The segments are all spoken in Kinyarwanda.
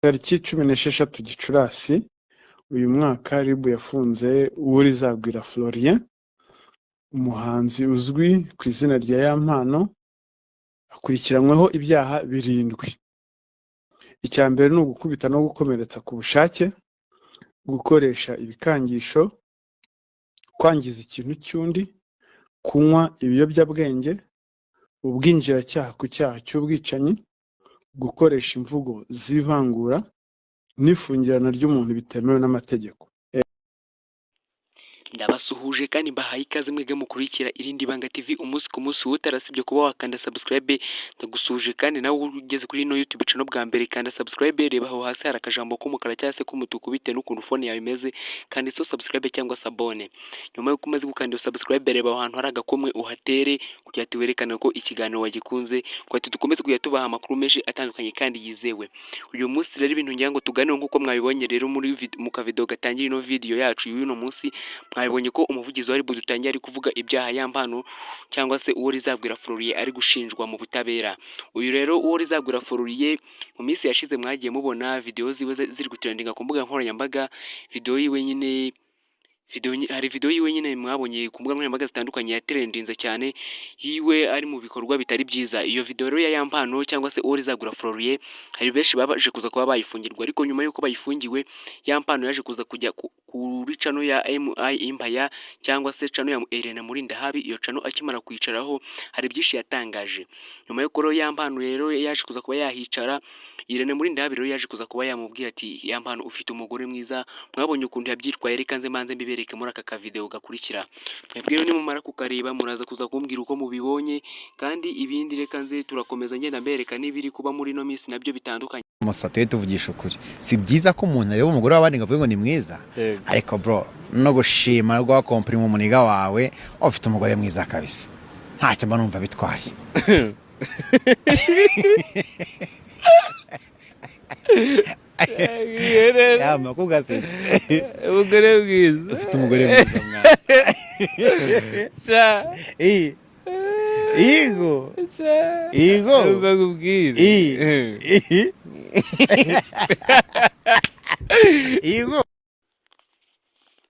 Tariki 16 Gicurasi uyu mwaka RIB yafunze Uworizagwira Florien, umuhanzi uzwi ku izina rya Yampano, akurikiranyweho ibyaha 7. Icya mbere ni ugukubita no gukomeretsa ku bushake, gukoresha ibikangisho, kwangiza ikintu cy'undi, kunywa ibiyobyabwenge, ubwinjiracyaha ku cyaha cy'ubwicanyi, gukoresha imvugo z'ivangura n'ifungirana ry'umuntu bitemewe n'amategeko. Ndabasuhuje kandi mbahaye ikaze mwebwe mukurikira Irindi Banga TV umunsi ku munsi, utarasibye kuba wakanda subscribe. Ndagusuhuje kandi nawe ugeze kuri ino YouTube channel bwa mbere, kanda subscribe, reba aho hasi hari akajambo k'umukara cyangwa se k'umutuku bitewe n'ukuntu phone yawe imeze, kandi so subscribe cyangwa se abone. Nyuma yo kumaze gukanda iyo subscribe, reba aho hantu hari agakomwe uhatere kugira ati werekane ko ikiganiro wagikunze, kugira ati dukomeze kujya tubaha amakuru menshi atandukanye kandi yizewe. Uyu munsi rero ibintu ngira ngo tuganire nk'uko mwabibonye rero muri mu kavideo gatangira ino video yacu y'uno munsi. Mwabonye ko umuvugizi wa RIB dutangiye ari kuvuga ibyaha Yampano cyangwa se Uworizagwira Florien ari gushinjwa mu butabera. Uyu rero Uworizagwira Florien mu minsi yashize mwagiye mubona video ziwe ziri gutrendinga ku mbuga nkoranyambaga, hari video yiwe nyine mwabonye ku mbuga nkoranyambaga zitandukanye yatrendinze cyane, yiwe ari mu bikorwa bitari byiza. Iyo video rero ya Yampano cyangwa se Uworizagwira Florien hari benshi babaje kuza kuba bayifungirwa, ariko nyuma yuko bayifungiwe Yampano yaje kuza kujya kuri channel ya MI Empire cyangwa se channel ya Irene Murindahabi. Iyo channel akimara kwicaraho hari byinshi yatangaje. Nyuma yuko rero Yampano rero yaje kuza kuba yahicara, Irene Murindahabi rero yaje kuza kuba yamubwira ati Yampano ufite umugore mwiza. Mwabonye ukuntu yabyitwaye, reka nze manze mbibereke muri aka kavideo gakurikira. Mwebwe nimumara kukareba muraza kuza kumbwira uko mubibonye, kandi ibindi reka nze turakomeza ngenda mbereka n'ibiri kuba muri no minsi nabyo bitandukanye. Musatuye tuvugisha ukuri, si byiza ko umuntu areba umugore w'abandi ngo avuge ngo ni mwiza, ariko bro no gushima rwa komprime umuniga wawe ufite umugore mwiza kabisa, ntacyo mba numva bitwaye. Yama kugase Umugore mwiza, ufite umugore mwiza mwana. Igo bakubwira Igo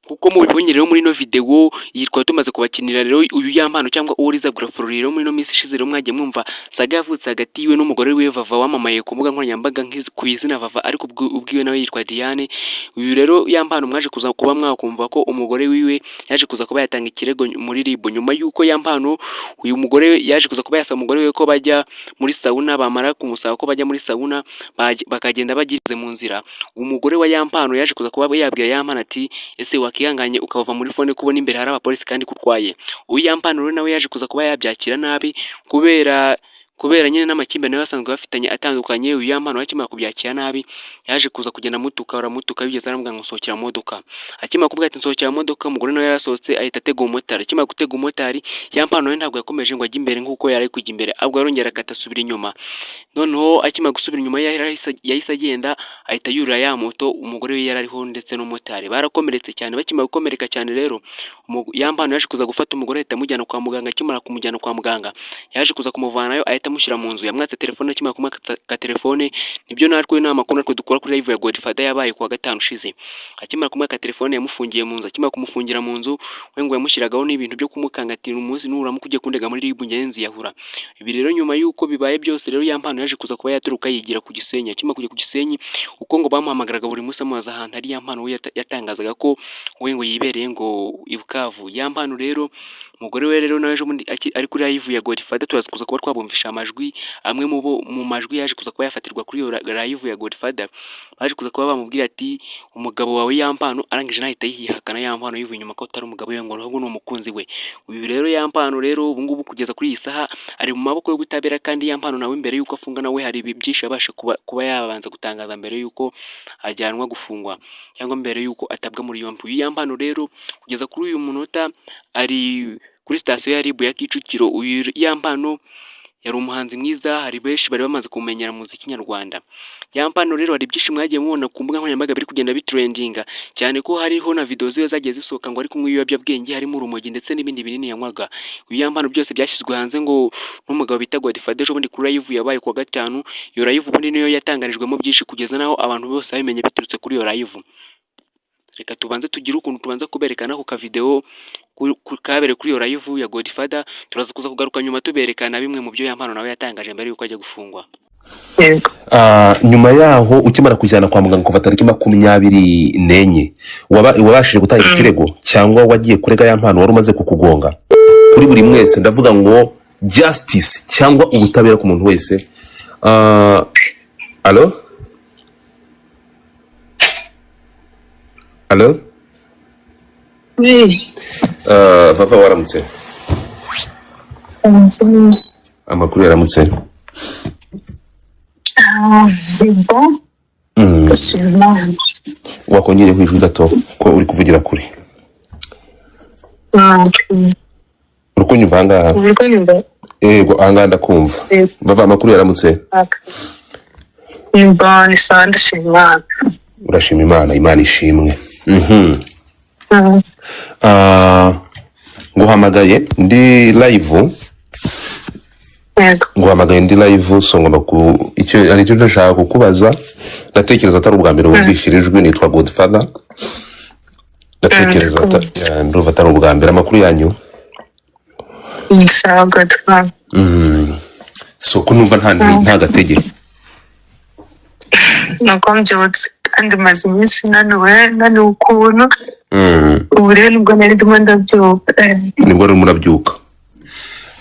kuko mubibonye rero muri no video yitwa tumaze kubakinira rero uyu Yampano cyangwa Uworizagwira Florien rero muri no minsi ishize rero mwagiye mwumva saga yavutse hagati yiwe n'umugore we Vava wamamaye ku mbuga nkoranyambaga ku izina Vava, ariko ubwiwe nawe yitwa Diane. Uyu rero Yampano mwaje kuza kuba mwakumva ko umugore wiwe yaje kuza kuba yatanga ikirego muri RIB nyuma yuko Yampano uyu mugore yaje kuza kuba yasaba umugore we ko bajya muri sauna, bamara kumusaba ko bajya muri sauna bakagenda bagirize mu nzira. Umugore wa Yampano yaje kuza kuba yabwira Yampano ati ese wakihanganye ukabava muri phone kubona imbere hari abapolisi kandi kutwaye. Uyu Yampano rero nawe yaje kuza kuba yabyakira nabi kubera nyine n'amakimbirane basanzwe bafitanye atandukanye. Uyu Yampano akimara kubyakira nabi yaje kuza kugenda mutuka bigeze aramubwira ngo nsohokera mu modoka. Akimara kuvuga ati nsohokera mu modoka, umugore nawe yarasohotse ahita atega umumotari. Akimara gutega umumotari, Yampano nawe ntabwo yakomeje ngo ajye imbere nk'uko yari kujya imbere, ahubwo yarongera akatasubira inyuma. Noneho akimara gusubira inyuma yahise agenda ahita yurira ya moto umugore we yarariho ndetse n'umumotari barakomeretse cyane. Bakimara gukomereka cyane rero Yampano yaje kuza gufata umugore ahita amujyana kwa muganga. Akimara kumujyana kwa muganga yaje kuza kumuvanayo ahita amushyira mu nzu. Yamwatse telefone, akimara kumwatsa telefone nibyo natwe nta makuru natwe dukora kuri live ya Godfather yabaye kuwa gatanu ushize. Akimara kumwaka telefone yamufungiye mu nzu. Akimara kumufungira mu nzu we ngo yamushyiragaho n'ibintu byo kumukangatira umunsi nuramuka ugiye kundega muri RIB ngenzi yahura. Ibi rero nyuma yuko bibaye byose rero Yampano yaje kuza kuba yaturuka yigira ku Gisenyi. Akimara kujya ku Gisenyi uko ngo bamuhamagaraga buri munsi amubaza ahantu hari Yampano, we yatangazaga ko we ngo yibereye ngo i Bukavu. Yampano rero umugore we rero nawe ari kuri live ya Godfather turaza kuza kuba twabumvisha amajwi amwe mu majwi yaje kuza kuba yafatirwa kuri iyo live ya Godfather. Baje kuza kuba bamubwira ati umugabo wawe Yampano arangije nahita yihakana Yampano yivuye inyuma ko atari umugabo we ngo ahubwo ni umukunzi we. Uyu rero Yampano rero ubu ngubu kugeza kuri iyi saha ari mu maboko y'ubutabera, kandi Yampano nawe mbere yuko afunga nawe hari byinshi yabasha kuba yabanza gutangaza mbere yuko ajyanwa gufungwa cyangwa mbere yuko atabwa muri yombi. Uyu Yampano rero kugeza kuri uyu munota ari kuri sitasiyo ya RIB ya Kicukiro. Uyu Yampano yari umuhanzi mwiza, hari benshi bari bamaze kumenyera muziki nyarwanda. Yampano rero hari byinshi mwagiye mubona ku mbuga nkoranyambaga biri kugenda bitrendinga, cyane ko hariho na video ziyo zagiye zisohoka ngo ari kunywa ibiyobyabwenge harimo urumogi ndetse n'ibindi binini yanywaga. Uyu Yampano byose byashyizwe hanze ngo n'umugabo bita Godfather ejo bundi kuri live yabaye kuwa gatanu. Iyo live ubundi niyo yatangarijwemo byinshi kugeza naho abantu bose babimenye biturutse kuri iyo live. Reka tubanze tugire ukuntu tubanza kuberekana ku kavideo kabere kuri iyo live ya Godfather, turaza kuza kugaruka nyuma tuberekana bimwe mu byo Yampano nawe yatangaje mbere yuko ajya gufungwa. Nyuma yaho ukimara kujyana kwa muganga kuva tariki 24 wabashije gutanga ikirego cyangwa wagiye kurega Yampano wari umaze kukugonga kuri buri mwese, ndavuga ngo justice cyangwa ubutabera ku muntu wese. Allo Vava waramutse? Amakuru yaramutse? Wakongeye kwijwi gato ko uri kuvugira kuri? Urukunyumva ngaha? Yego anga ndakumva. Vava amakuru yaramutse? Imana isanda shimana. Urashima Imana, Imana ishimwe. Nguhamagaye ndi live. Nguhamagaye ndi live, so ngomba ku icyo ari cyo ndashaka kukubaza. Ndatekereza atari ubwa mbere wumvishirijwe, nitwa Godfather. Ndatekereza ndumva atari ubwa mbere. Amakuru yanyu? Sawa Godfather. So kunumva nta gatege. Nakombyutse kandi maze iminsi nani ukuntu. Ubu rero nibwo nari ndimo ndabyuka. Nibwo rero murabyuka.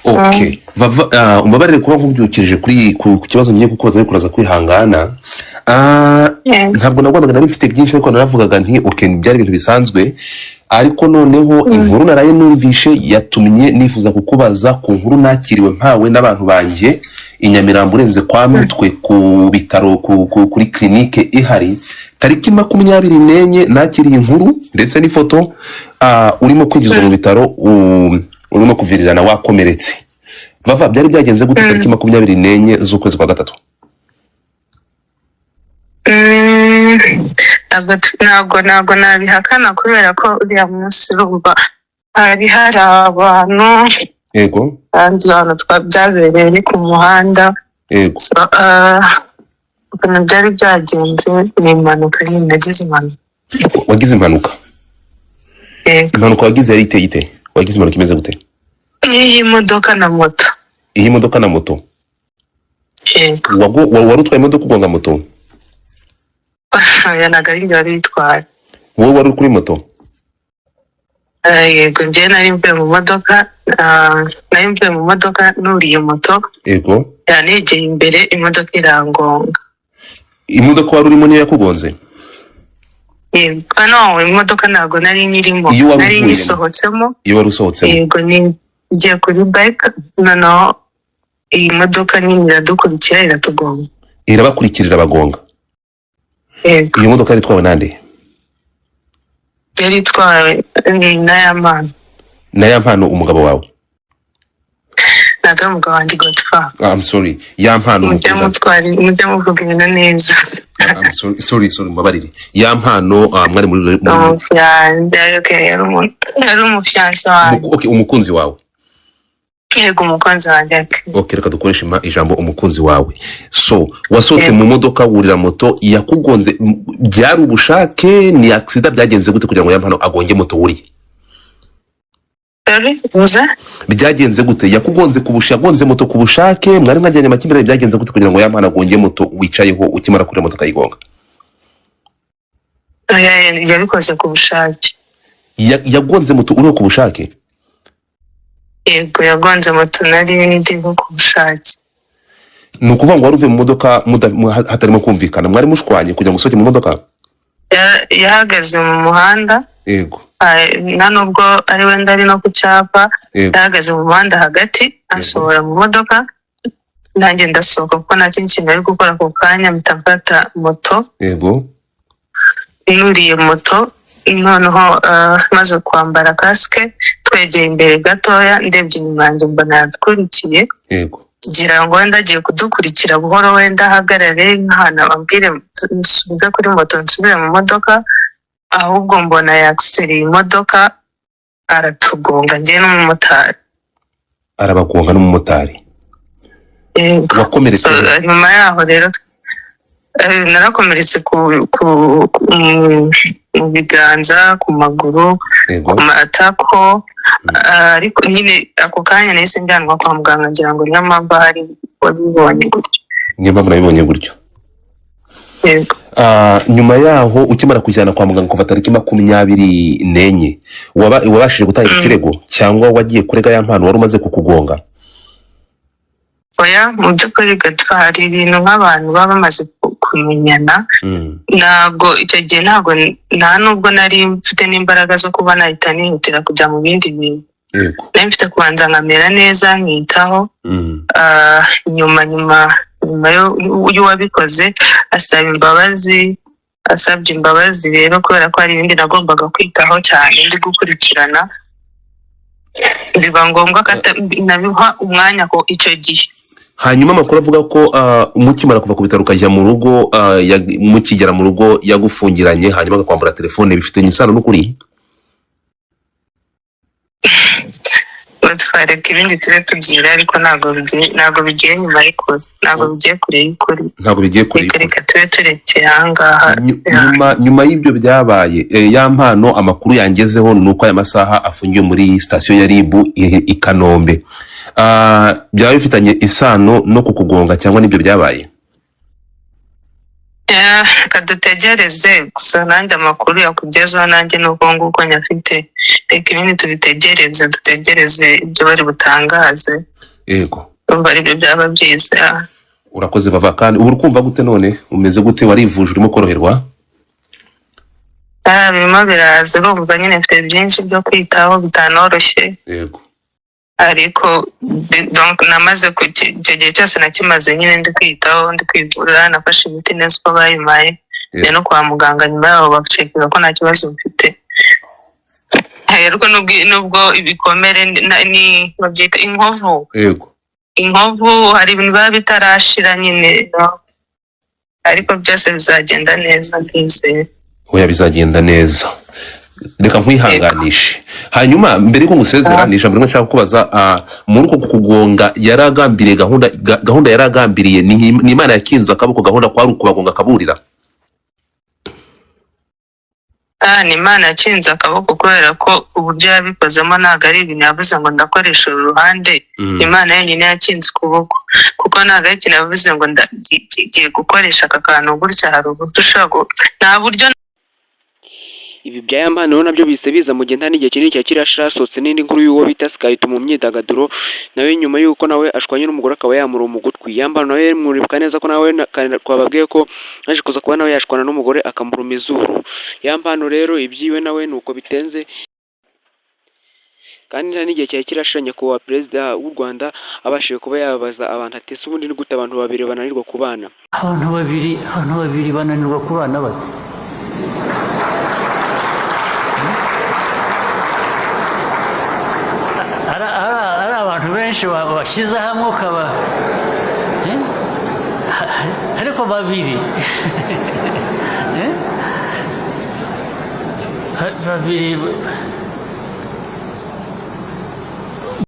Okay. Vava umbabarire kuba nkubyukirije kuri ku kibazo ngiye gukoza ariko uraza kwihangana. Ntabwo nagombaga nari mfite byinshi ariko naravugaga nti okay byari ibintu bisanzwe, ariko noneho inkuru naraye numvishe yatumye nifuza kukubaza ku nkuru nakiriwe mpawe n'abantu banjye Inyamirambo urenze kwa Mutwe ku bitaro kuri clinique ihari tariki 24 nakiriye inkuru ndetse n'ifoto urimo kwinjizwa mu bitaro urimo kuvirirana wakomeretse. Vava byari byagenze gute tariki 24 z'ukwezi kwa gatatu? Ntabwo nabihakana kubera ko uriya munsi rumva hari abantu. Yego. Kandi hano twabyabereye ni ku muhanda. Yego. Ukuntu byari byagenze ni impanuka nyine nagize impanuka. Wagize impanuka? Impanuka wagize yari iteye? Wagize impanuka imeze gute? Iyi modoka na moto. Iyi modoka na moto? Yego. Wari utwaye imodoka ugonga moto? Ntabwo ari byo bitwaye. Wowe wari kuri moto? Yego njye nari mvuye mu modoka nuriye moto. Yego. Yanegeye imbere imodoka irangonga. Imodoka wari urimo niyo yakugonze? Yego. No, imodoka ntabwo nari nyirimo, nari nyisohotsemo. Iyo wari usohotsemo? Yego ngiye kuri bike, noneho iyi modoka nini iradukurikira iratugonga. Irabakurikirira abagonga? Yego. Iyo modoka yari itwawe nande? Yari itwawe na Yampano. Na Yampano umugabo wawe? Ntabwo umugabo wanjye Godfather. I'm sorry. Yampano mujya muvuga ibintu neza. I'm sorry mbabarire. Yampano mwari muri yari umufiance wawe. Okay, umukunzi wawe? Yego umukunzi wanjye. Okay, reka dukoreshe ijambo umukunzi wawe. So wasohotse mu modoka wurira moto yakugonze, byari ubushake ni accident byagenze gute kugira ngo Yampano agonge moto wuriye? Byagenze gute? Yakugonze yagonze moto ku bushake, mwari mwajyanye amakimbirane, byagenze gute kugira ngo Yampano agonge moto wicayeho ukimara kuri moto akayigonga? Yabikoze ku bushake. Yagonze moto uriho ku bushake? Yego yagonze moto nari ndiho ku bushake. Ni ukuvuga ngo wari uvuye mu modoka hatarimo kumvikana, mwari mushwanye kugira ngo usohoke mu modoka? Yahagaze mu muhanda. Yego. Nta nubwo ari wenda ari no ku cyapa, yahagaze mu muhanda hagati asohora mu modoka, nanjye ndasohoka kuko nta kindi kintu ari gukora ako kanya, mfata moto. Yego. Nuriye moto, noneho maze kwambara kasike, twegeye imbere gatoya, ndebye inyuma yanjye mbona yadukurikiye. Yego. ngira ngo wenda agiye kudukurikira buhoro, wenda ahagarare nk'ahantu ababwire nsubize kuri moto nsubire mu modoka, ahubwo mbona yakisereye imodoka aratugonga njye n'umumotari. Arabagonga n'umumotari? Wakomeretse? Nyuma yaho rero narakomeretse mu biganza, ku maguru, ku matako, ariko nyine ako kanya nahise njyanwa kwa muganga, ngira ngo niyo mpamvu hari wabibonye gutyo. Niyo mpamvu nabibonye gutyo. Nyuma yaho ukimara kujyana kwa muganga kuva tariki 24 wabashije gutanga ikirego cyangwa wagiye kurega ya mpano wari umaze kukugonga? Oya, mu by'ukuri gatwara ibintu nk'abantu baba bamaze kumenyana. Ntabwo icyo gihe nta nubwo nari mfite n'imbaraga zo kuba nahita nihutira kujya mu bindi bintu. Nari mfite kubanza nkamera neza nkitaho. Nyuma y'uwabikoze asabye imbabazi rero, kubera ko hari ibindi nagombaga kwitaho cyane ndi gukurikirana, biba ngombwa ko nabiha umwanya ko icyo gihe. Hanyuma amakuru avuga ko mukimara kuva ku bitaro ukajya mu rugo, mukigera mu rugo yagufungiranye hanyuma agakwambura telefone, bifitanye isano n'ukuri? Twareka ibindi tube tugira, ariko ntabwo bigiye nyuma y'ikosa, ntabwo bigiye kure y'ukuri. Ntabwo bigiye kure y'ukuri. Reka tube turekeye ahangaha. Nyuma y'ibyo byabaye, ya mpano amakuru yangezeho ni uko aya masaha afungiwe muri sitasiyo ya RIB i Kanombe. Byaba bifitanye isano no kukugonga cyangwa n'ibyo byabaye? Kadutegereze, gusa nanjye amakuru yakugezeho nanjye nuko nguko nyafite. Reka ibindi tubitegereze, dutegereze ibyo bari butangaze. Yego. Urumva aribyo byaba byiza. Urakoze Vava. Kandi ubu urumva gute none? Umeze gute? Warivuje, urimo koroherwa? Birimo biraza, urumva nyine mfite byinshi byo kwitaho bitanoroshye. Yego. Ariko donc namaze icyo gihe cyose nakimaze nyine ndi kwitaho, ndi kwivura, nafashe imiti neza uko bayimaye, njya no kwa muganga nyuma yaho bacekera ko nta kibazo mfite. Ariko nubwo ibikomere ni babyita inkovu. Yego. Inkovu hari ibintu biba bitarashira nyine, ariko byose bizagenda neza ndizeye. Oya, bizagenda neza. Reka nkwihanganishe. Hanyuma mbere ko ngusezera nisha mbere nshaka kubaza, muri uko kukugonga yaragambiriye gahunda yaragambiriye ni Imana yakinze akaboko, gahunda kwari ukubagonga kaburira? Ni Imana yakinze akaboko, kubera ko uburyo yabikozemo ntabwo ari ibintu yavuze ngo ndakoresha uruhande. Imana yenyine yakinze ukuboko, kuko ntabwo ari ikintu yavuze ngo ndagiye gukoresha aka kantu gutya, hari uburyo ushobora nta buryo. Ibi bya mpano nabyo bise biza mu gihe nta n'igihe kinini cyashirasotse n'indi nkuru y'uwo bita Sky mu myidagaduro, nawe nyuma y'uko nawe ashwanye n'umugore akaba yamura umugutwi. Yambano nawe mwuribuka neza ko nawe twababwiye ko naje kuza kuba nawe yashwana n'umugore akamuruma izuru. Yambano rero ibyiwe nawe nuko bitenze, kandi nta n'igihe cyari kirashiranye kuba perezida w'u Rwanda abashije kuba yabaza abantu ati ese ubundi ni gute abantu babiri bananirwa kubana? Abantu babiri bananirwa kubana bate? Ari abantu benshi bashyize hamwe ukaba ariko babiri babiri